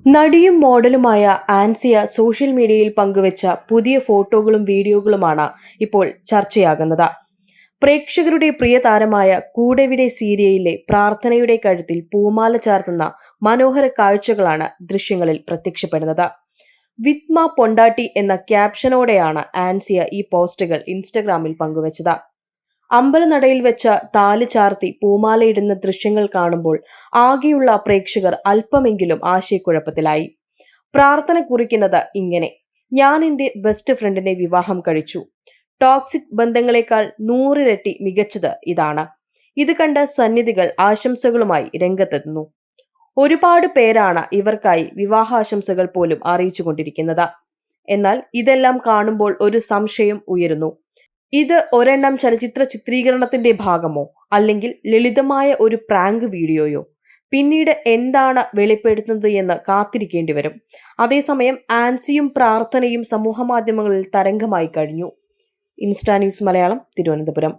നടിയും മോഡലുമായ ആൻസിയ സോഷ്യൽ മീഡിയയിൽ പങ്കുവച്ച പുതിയ ഫോട്ടോകളും വീഡിയോകളുമാണ് ഇപ്പോൾ ചർച്ചയാകുന്നത്. പ്രേക്ഷകരുടെ പ്രിയ താരമായ കൂടെവിടെ സീരിയലിലെ പ്രാർത്ഥനയുടെ കഴുത്തിൽ പൂമാല ചാർത്തുന്ന മനോഹര കാഴ്ചകളാണ് ദൃശ്യങ്ങളിൽ പ്രത്യക്ഷപ്പെടുന്നത്. വിത്മ പൊണ്ടാട്ടി എന്ന ക്യാപ്ഷനോടെയാണ് ആൻസിയ ഈ പോസ്റ്റുകൾ ഇൻസ്റ്റഗ്രാമിൽ പങ്കുവച്ചത്. അമ്പലനടയിൽ വെച്ച താലി ചാർത്തി പൂമാലയിടുന്ന ദൃശ്യങ്ങൾ കാണുമ്പോൾ ആകെയുള്ള പ്രേക്ഷകർ അല്പമെങ്കിലും ആശയക്കുഴപ്പത്തിലായി. പ്രാർത്ഥന കുറിക്കുന്നത് ഇങ്ങനെ: ഞാൻ എന്റെ ബെസ്റ്റ് ഫ്രണ്ടിനെ വിവാഹം കഴിച്ചു. ടോക്സിക് ബന്ധങ്ങളെക്കാൾ 100 ഇരട്ടി മികച്ചത് ഇതാണ്. ഇത് കണ്ട് സന്നിധികൾ ആശംസകളുമായി രംഗത്തെത്തുന്നു. ഒരുപാട് പേരാണ് ഇവർക്കായി വിവാഹാശംസകൾ പോലും അറിയിച്ചുകൊണ്ടിരിക്കുന്നത്. എന്നാൽ ഇതെല്ലാം കാണുമ്പോൾ ഒരു സംശയം ഉയരുന്നു. ഇത് ഒരെണ്ണം ചലച്ചിത്ര ചിത്രീകരണത്തിന്റെ ഭാഗമോ അല്ലെങ്കിൽ ലളിതമായ ഒരു പ്രാങ്ക് വീഡിയോയോ? പിന്നീട് എന്താണ് വെളിപ്പെടുത്തുന്നത് എന്ന് കാത്തിരിക്കേണ്ടി വരും. അതേസമയം ആൻസിയും പ്രാർത്ഥനയും സമൂഹമാധ്യമങ്ങളിൽ തരംഗമായി കഴിഞ്ഞു. Insta news Malayalam, Thiruvananthapuram.